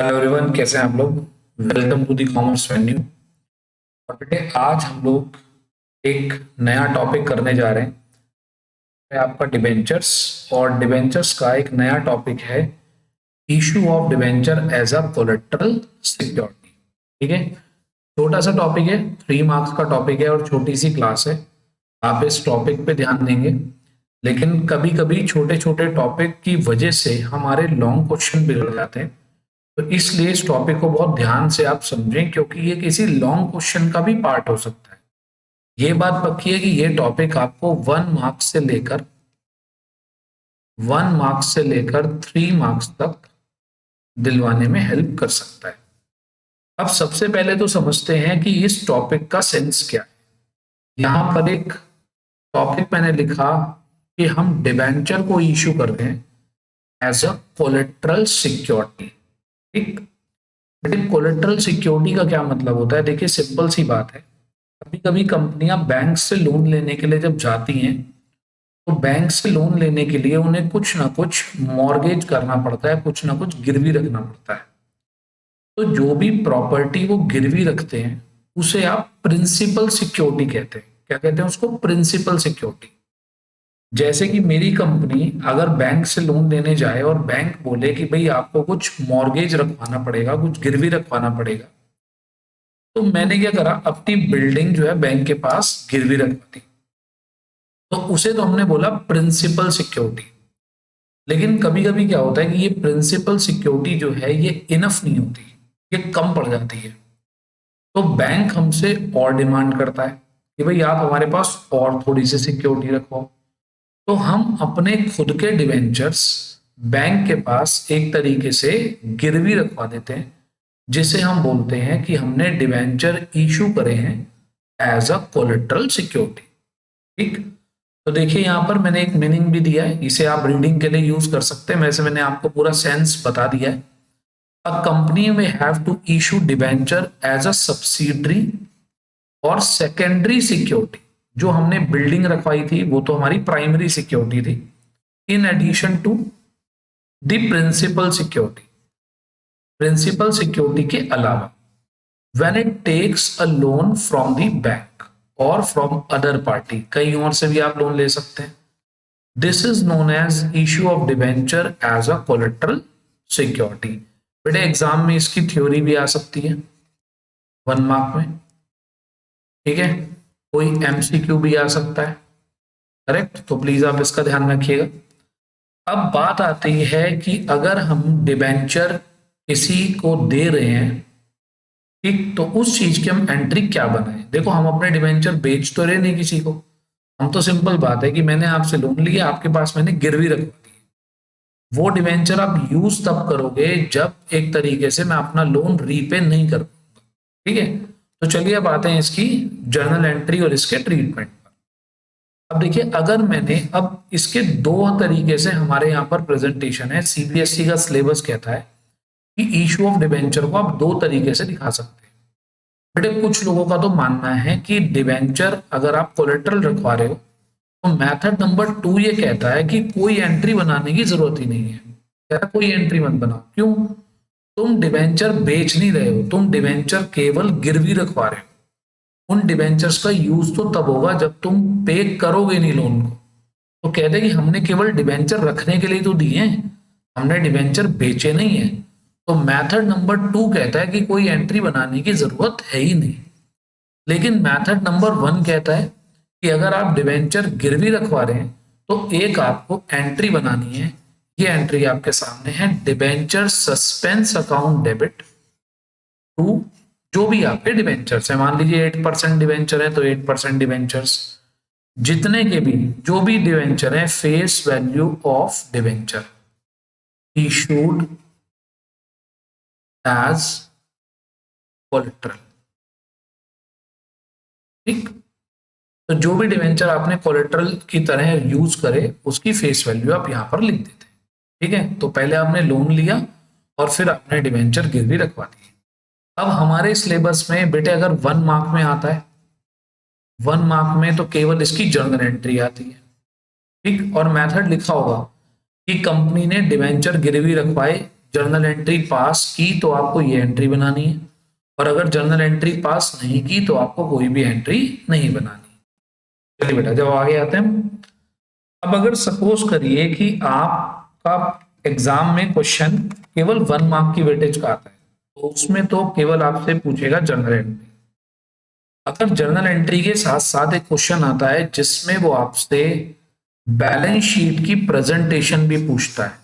Hello everyone, कैसे हैं आप लोग। Welcome to the commerce venue. और बेटे आज हम लोग एक नया टॉपिक करने जा रहे हैं। है आपका डिबेंचर्स, और डिबेंचर्स का एक नया टॉपिक है issue of debenture as a collateral security. ठीक है, छोटा सा टॉपिक है, 3 मार्क्स का टॉपिक है और छोटी सी क्लास है। आप इस टॉपिक पे ध्यान देंगे, लेकिन कभी कभी छोटे छोटे टॉपिक की वजह से हमारे लॉन्ग क्वेश्चन बिगड़ जाते हैं। तो इसलिए इस टॉपिक को बहुत ध्यान से आप समझें, क्योंकि ये किसी लॉन्ग क्वेश्चन का भी पार्ट हो सकता है। ये बात पक्की है कि ये टॉपिक आपको 1 मार्क्स से लेकर 3 मार्क्स तक दिलवाने में हेल्प कर सकता है। अब सबसे पहले तो समझते हैं कि इस टॉपिक का सेंस क्या है। यहां पर एक टॉपिक मैंने लिखा कि हम डिबेंचर को इशू कर रहे हैं एज अ कोलेट्रल सिक्योरिटी। ठीक, लेकिन कोलेट्रल सिक्योरिटी का क्या मतलब होता है? देखिए, सिंपल सी बात है। कभी कभी कंपनियां बैंक से लोन लेने के लिए जब जाती हैं, तो बैंक से लोन लेने के लिए उन्हें कुछ ना कुछ मॉर्गेज करना पड़ता है, कुछ ना कुछ गिरवी रखना पड़ता है। तो जो भी प्रॉपर्टी वो गिरवी रखते हैं उसे आप प्रिंसिपल सिक्योरिटी कहते हैं। क्या कहते हैं उसको? Principal security. जैसे कि मेरी कंपनी अगर बैंक से लोन लेने जाए और बैंक बोले कि भाई आपको कुछ मॉर्गेज रखवाना पड़ेगा, कुछ गिरवी रखवाना पड़ेगा, तो मैंने क्या करा, अपनी बिल्डिंग जो है बैंक के पास गिरवी रखवा दी। तो उसे तो हमने बोला प्रिंसिपल सिक्योरिटी। लेकिन कभी कभी क्या होता है कि ये प्रिंसिपल सिक्योरिटी जो है ये इनफ नहीं होती, ये कम पड़ जाती है। तो बैंक हमसे और डिमांड करता है कि भाई आप हमारे पास और थोड़ी सी सिक्योरिटी रखो। तो हम अपने खुद के डिवेंचर्स बैंक के पास एक तरीके से गिरवी रखवा देते हैं, जिसे हम बोलते हैं कि हमने डिवेंचर इशू करे हैं एज अ कोलेट्रल सिक्योरिटी। ठीक, तो देखिए यहां पर मैंने एक मीनिंग भी दिया है, इसे आप रीडिंग के लिए यूज कर सकते हैं। वैसे मैंने आपको पूरा सेंस बता दिया है। अ कंपनी में have to issue debenture as a subsidiary और सेकेंडरी सिक्योरिटी। जो हमने बिल्डिंग रखवाई थी वो तो हमारी प्राइमरी सिक्योरिटी थी, in addition to the principal security. Principal security के अलावा when it takes a loan from the bank और फ्रॉम अदर पार्टी, कहीं और से भी आप लोन ले सकते हैं। This is known as issue of debenture as a collateral security. बेटे एग्जाम में इसकी थ्योरी भी आ सकती है 1 मार्क में। ठीक है, कोई एमसीक्यू भी आ सकता है। करेक्ट, तो प्लीज आप इसका ध्यान रखिएगा। अब बात आती है कि अगर हम डिबेंचर किसी को दे रहे हैं, ठीक, तो उस चीज की हम एंट्री क्या बनाए। देखो, हम अपने डिबेंचर बेच तो रहे नहीं किसी को, हम तो सिंपल बात है कि मैंने आपसे लोन लिया, आपके पास मैंने गिरवी रखवा दी। वो डिबेंचर आप यूज तब करोगे जब एक तरीके से मैं अपना लोन रीपे नहीं कर पाऊंगा। ठीक है, तो चलिए अब आते हैं इसकी जर्नल एंट्री और इसके ट्रीटमेंट पर। अब देखिए, अगर मैंने अब इसके दो तरीके से हमारे यहाँ पर प्रेजेंटेशन है, सीबीएसई का सिलेबस कहता है कि इशू ऑफ डिबेंचर को आप दो तरीके से दिखा सकते हैं। बेटे कुछ लोगों का तो मानना है कि डिबेंचर अगर आप कोलेट्रल रखवा रहे हो तो मेथड नंबर 2 ये कहता है कि कोई एंट्री बनाने की जरूरत ही नहीं है। कहता कोई एंट्री मत बनाओ। क्यों? तुम डिबेंचर बेच नहीं रहे हो, तुम डिबेंचर केवल गिरवी रखवा रहे हो। उन डिबेंचर्स का यूज तो तब होगा जब तुम पे करोगे नहीं लोन को। तो कहते कि हमने केवल डिबेंचर रखने के लिए तो दिए हैं, हमने डिबेंचर बेचे नहीं है। तो मेथड नंबर 2 कहता है कि कोई एंट्री बनाने की जरूरत है ही नहीं। लेकिन मेथड नंबर 1 कहता है कि अगर आप डिबेंचर गिरवी रखवा रहे हैं तो एक आपको एंट्री बनानी है। ये एंट्री आपके सामने है, debenture suspense account debit to जो भी आपके डिबेंचर्स है। मान लीजिए 8% डिबेंचर है तो 8% डिबेंचर्स, जितने के भी जो भी डिबेंचर है, face value of debenture issued as collateral. ठीक, तो जो भी डिवेंचर आपने कोलेट्रल की तरह यूज करे उसकी फेस वैल्यू आप यहां पर लिख देते हैं। ठीक है, तो पहले आपने लोन लिया और फिर आपने डिवेंचर गिरवी रखवा दिए। अब हमारे सिलेबस में बेटे अगर 1 मार्क में आता है, 1 मार्क में तो केवल इसकी जर्नल एंट्री आती है। ठीक, और मेथड लिखा होगा कि कंपनी ने डिवेंचर गिरवी रखवाए जर्नल एंट्री पास की तो आपको ये एंट्री बनानी है, और अगर जर्नल एंट्री पास नहीं की तो आपको कोई भी एंट्री नहीं बनानी। चलिए बेटा, जब आगे आते हैं, अब अगर सपोज करिए कि आपका एग्जाम में क्वेश्चन केवल 1 मार्क की वेटेज का आता है, तो उसमें तो केवल आपसे पूछेगा जर्नल एंट्री। अगर जर्नल एंट्री के साथ साथ एक क्वेश्चन आता है जिसमें वो आपसे बैलेंस शीट की प्रेजेंटेशन भी पूछता है,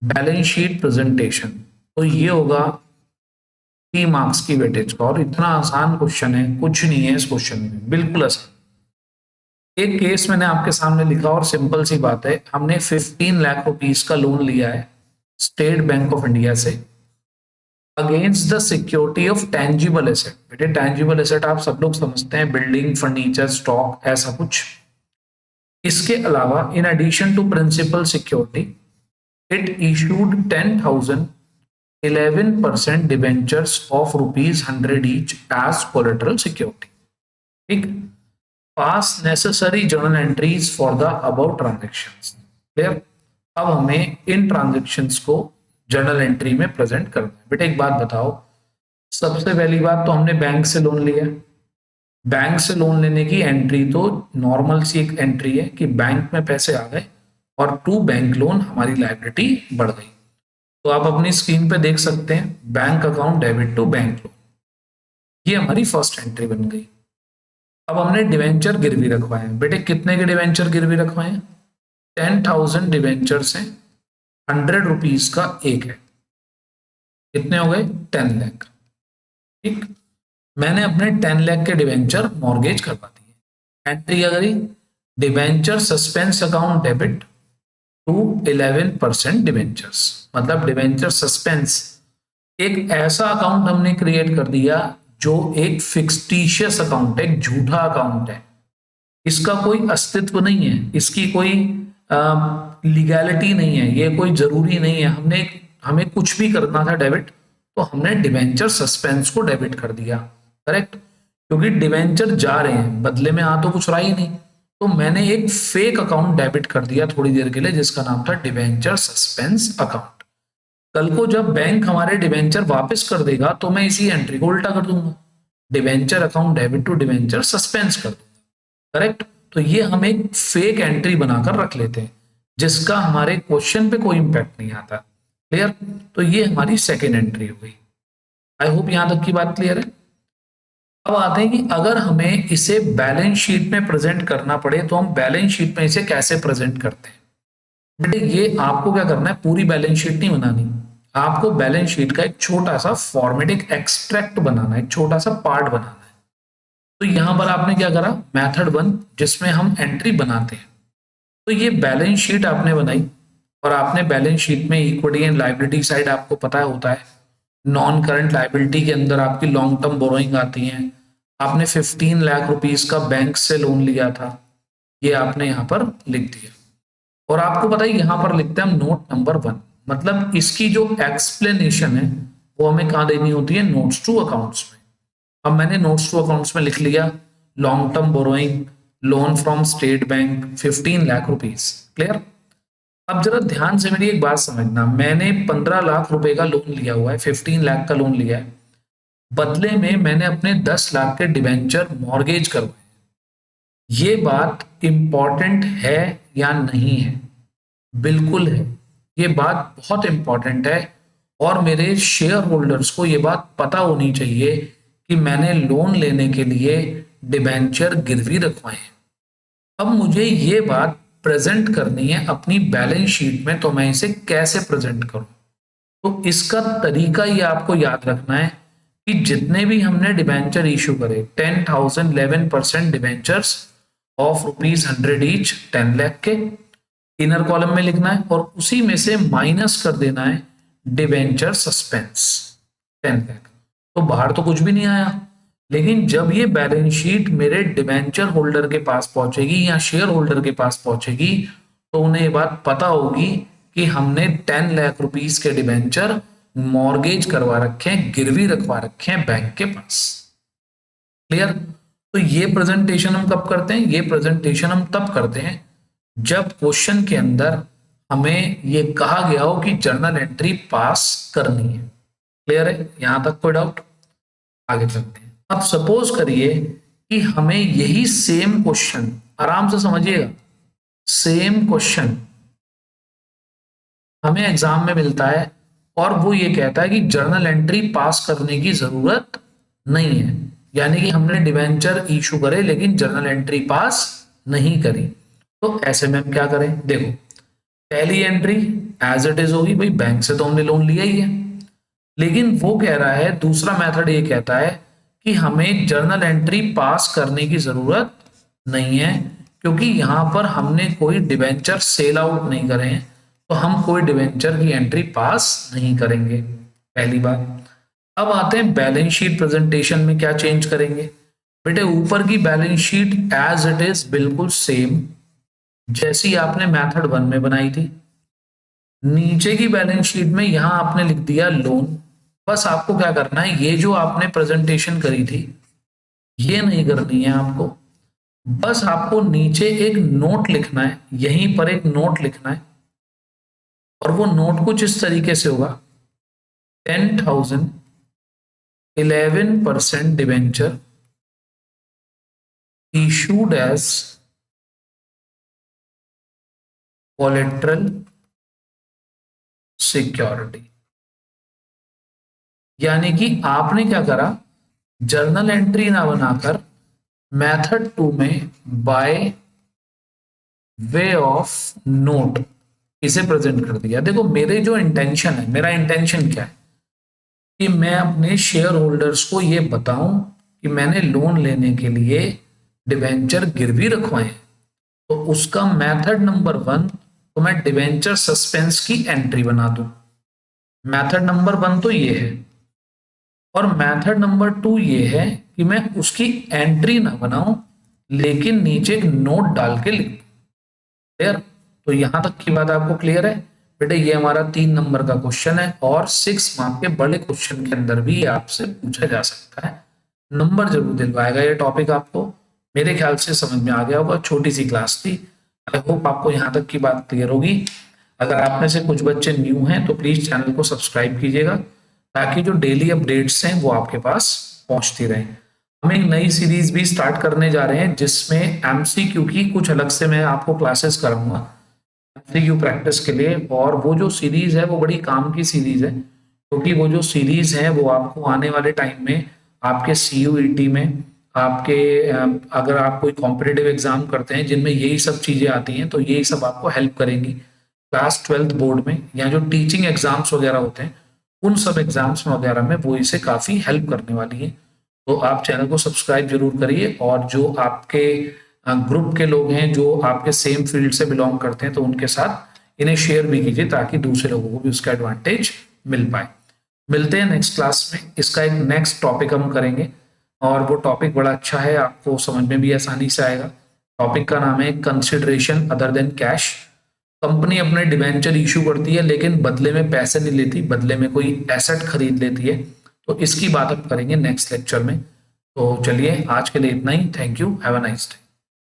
बैलेंस शीट प्रेजेंटेशन, तो ये होगा 3 मार्क्स की वेटेज का। और इतना आसान क्वेश्चन है, कुछ नहीं है इस क्वेश्चन में, बिल्कुल आसान। एक केस मैंने आपके सामने लिखा और सिंपल सी बात है, हमने 15 लाख रुपीस का लोन लिया है स्टेट बैंक ऑफ इंडिया से against the security of tangible asset. बेटे टेंजिबल एसेट आप सब लोग समझते हैं, बिल्डिंग, फर्नीचर, स्टॉक, ऐसा कुछ। इसके अलावा in addition to principal security it issued 10,000 11% debentures of ₹100 each as collateral security. ठीक, pass necessary journal entries for the above transactions. Clear. अब हमें इन ट्रांजेक्शंस को जर्नल एंट्री में प्रेजेंट करना है। बेटा एक बात बताओ, सबसे पहली बात तो हमने बैंक से लोन लिया। बैंक से लोन लेने की एंट्री तो नॉर्मल सी एक एंट्री है कि बैंक में पैसे आ गए और टू बैंक लोन हमारी लायबिलिटी बढ़ गई। तो आप अपनी स्क्रीन पे देख सकते हैं, bank account debit to bank loan, ये हमारी फर्स्ट एंट्री बन गई। अब हमने डिवेंचर गिरवी रखवाए। बेटे कितने के डिवेंचर गिरवी रखवाए? 10,000 डिवेंचर से 100 रुपीज का एक है, कितने हो गए? 10 लाख। ठीक, मैंने अपने 10 लाख के डिवेंचर मॉर्गेज करवा दिए। एंट्री क्या करी? Debenture suspense account debit to 11% debentures. मतलब डिवेंचर सस्पेंस एक ऐसा अकाउंट हमने क्रिएट कर दिया जो एक फिक्सटिशियस अकाउंट है, एक झूठा अकाउंट है, इसका कोई अस्तित्व नहीं है, इसकी कोई लीगैलिटी नहीं है, ये कोई जरूरी नहीं है। हमें कुछ भी करना था डेबिट, तो हमने डिवेंचर सस्पेंस को डेबिट कर दिया। करेक्ट, क्योंकि डिवेंचर जा रहे हैं, बदले में आ तो कुछ रहा ही नहीं, तो मैंने एक फेक अकाउंट डेबिट कर दिया थोड़ी देर के लिए, जिसका नाम था डिवेंचर सस्पेंस अकाउंट। कल को जब बैंक हमारे डिवेंचर वापस कर देगा तो मैं इसी एंट्री को उल्टा कर दूंगा, debenture account debit to debenture suspense कर दूंगा। करेक्ट, तो ये हम एक फेक एंट्री बनाकर रख लेते हैं जिसका हमारे क्वेश्चन पे कोई इंपैक्ट नहीं आता। क्लियर, तो ये हमारी सेकेंड एंट्री हो गई। आई होप यहां तक की बात क्लियर है। अब आते हैं कि अगर हमें इसे बैलेंस शीट में प्रेजेंट करना पड़े तो हम बैलेंस शीट में इसे कैसे प्रेजेंट करते हैं। बेटे ये आपको क्या करना है, पूरी बैलेंस शीट नहीं बनानी, आपको बैलेंस शीट का एक छोटा सा फॉर्मेट, एक एक्सट्रैक्ट बनाना है, एक छोटा सा पार्ट बनाना है। तो यहां पर आपने क्या करा, मेथड 1 जिसमें हम एंट्री बनाते हैं। तो ये बैलेंस शीट आपने बनाई और आपने बैलेंस शीट में इक्विटी एंड लायबिलिटी साइड आपको पता होता है, नॉन करंट लायबिलिटी के अंदर आपकी लॉन्ग टर्म बोरोइंग आती है। आपने 15 लाख रुपीस का बैंक से लोन लिया था, ये आपने यहाँ पर लिख दिया। और आपको पता है यहाँ पर लिखते हैं हम नोट नंबर 1, मतलब इसकी जो एक्सप्लेनेशन है वो हमें कहाँ देनी होती है, नोट्स टू अकाउंट्स में। अब मैंने नोट्स टू अकाउंट्स में लिख लिया long term borrowing, loan from state bank 15 lakh rupees. Clear. अब जरा ध्यान से मेरी एक बात समझना, मैंने 15 लाख रुपए का लोन लिया हुआ है, 15 लाख का लोन लिया है, बदले में मैंने अपने 10 लाख के डिवेंचर मॉर्गेज करवाए। ये बात इंपॉर्टेंट है या नहीं है? बिल्कुल है, ये बात बहुत इंपॉर्टेंट है और मेरे शेयर होल्डर्स को ये बात पता होनी चाहिए कि मैंने लोन लेने के लिए डिवेंचर गिरवी रखवाए हैं। अब मुझे ये बात प्रेजेंट करनी है अपनी बैलेंस शीट में, तो मैं इसे कैसे प्रेजेंट करूं? तो इसका तरीका ये आपको याद रखना है कि जितने भी हमने डिवेंचर इशू करे, 10,000 11% डिवेंचर्स ऑफ ₹100 ईच, 10 लाख के इनर कॉलम में लिखना है और उसी में से माइनस कर देना है डिवेंचर सस्पेंस 10 लाख। तो बाहर तो कुछ भी नहीं आया, लेकिन जब ये बैलेंस शीट मेरे डिवेंचर होल्डर के पास पहुंचेगी या शेयर होल्डर के पास पहुंचेगी तो उन्हें ये बात पता होगी कि हमने 10 लाख रुपीस के डिवेंचर मॉर्गेज करवा रखे हैं, गिरवी रखवा रखे हैं बैंक के पास। क्लियर। तो ये प्रेजेंटेशन हम कब करते हैं? ये प्रेजेंटेशन हम तब करते हैं जब क्वेश्चन के अंदर हमें ये कहा गया हो कि जर्नल एंट्री पास करनी है। क्लियर है? यहां तक कोई डाउट? आगे चलते हैं। अब सपोज करिए कि हमें यही सेम क्वेश्चन, आराम से समझिएगा, सेम क्वेश्चन हमें एग्जाम में मिलता है और वो ये कहता है कि जर्नल एंट्री पास करने की जरूरत नहीं है, यानी कि हमने डिवेंचर इशू करे लेकिन जर्नल एंट्री पास नहीं करी। तो ऐसे में हम क्या करें? देखो, पहली एंट्री एज इट इज होगी, भाई बैंक से तो हमने लोन लिया ही है। लेकिन वो कह रहा है, दूसरा मेथड ये कहता है कि हमें जर्नल एंट्री पास करने की जरूरत नहीं है, क्योंकि यहां पर हमने कोई डिवेंचर सेल आउट नहीं करे हैं, तो हम कोई डिवेंचर की एंट्री पास नहीं करेंगे। पहली बात। अब आते हैं बैलेंस शीट प्रेजेंटेशन में क्या चेंज करेंगे। बेटे, ऊपर की balance sheet as it is बिल्कुल सेम जैसी आपने मेथड 1 में बनाई थी। नीचे की बैलेंस शीट में यहां आपने लिख दिया लोन। बस आपको क्या करना है, ये जो आपने प्रेजेंटेशन करी थी ये नहीं करनी है आपको, बस आपको नीचे एक नोट लिखना है, यहीं पर एक नोट लिखना है। और वो नोट कुछ इस तरीके से होगा, 10,000 11% debenture issued as collateral security. यानी कि आपने क्या करा, जर्नल एंट्री ना बनाकर मेथड 2 में बाय वे ऑफ नोट इसे प्रेजेंट कर दिया। देखो, मेरे जो इंटेंशन है, मेरा इंटेंशन क्या है कि मैं अपने शेयर होल्डर्स को ये बताऊं कि मैंने लोन लेने के लिए डिवेंचर गिरवी रखवाए हैं। तो उसका मेथड नंबर 1 तो मैं डिवेंचर सस्पेंस की एंट्री बना दूं। मेथड नंबर 1 तो ये है, और मेथड नंबर 2 ये है कि मैं उसकी एंट्री ना बनाऊं लेकिन नीचे एक नोट डाल के लिख दूं। क्लियर? तो यहां तक की बात आपको क्लियर है? बेटे, ये हमारा 3 नंबर का क्वेश्चन है और 6 मार्क के बड़े क्वेश्चन के अंदर भी आपसे पूछा जा सकता है। नंबर जरूर दिलवाएगा ये टॉपिक आपको। मेरे ख्याल से समझ में आ गया होगा, छोटी सी क्लास थी। आई होप आपको यहाँ तक की बात क्लियर होगी। अगर आप में से कुछ बच्चे न्यू हैं तो प्लीज चैनल को सब्सक्राइब कीजिएगा, ताकि जो डेली अपडेट्स हैं वो आपके पास पहुंचती रहे। हम एक नई सीरीज भी स्टार्ट करने जा रहे हैं जिसमें एमसीक्यू की कुछ अलग से मैं आपको क्लासेस कराऊंगा एमसीक्यू प्रैक्टिस के लिए। और वो जो सीरीज है वो बड़ी काम की सीरीज है, क्योंकि वो जो सीरीज है वो आपको आने वाले टाइम में आपके CUET में, आपके अगर आप कोई कॉम्पिटिटिव एग्जाम करते हैं जिनमें यही सब चीजें आती हैं तो यही सब आपको हेल्प करेंगी। क्लास 12th बोर्ड में या जो टीचिंग एग्जाम्स वगैरह होते हैं उन सब एग्जाम्स वगैरह में वो इसे काफी हेल्प करने वाली है। तो आप चैनल को सब्सक्राइब जरूर करिए, और जो आपके ग्रुप के लोग हैं जो आपके सेम फील्ड से बिलोंग करते हैं तो उनके साथ इन्हें शेयर भी कीजिए, ताकि दूसरे लोगों को भी उसका एडवांटेज मिल पाए। मिलते हैं नेक्स्ट क्लास में, इसका एक नेक्स्ट टॉपिक हम करेंगे और वो टॉपिक बड़ा अच्छा है, आपको समझ में भी आसानी से आएगा। टॉपिक का नाम है consideration other than cash. Company अपने डिवेंचर इशू करती है लेकिन बदले में पैसे नहीं लेती, बदले में कोई एसेट खरीद लेती है। तो इसकी बात हम करेंगे नेक्स्ट लेक्चर में। तो चलिए, आज के लिए इतना ही। Thank you, have a nice day.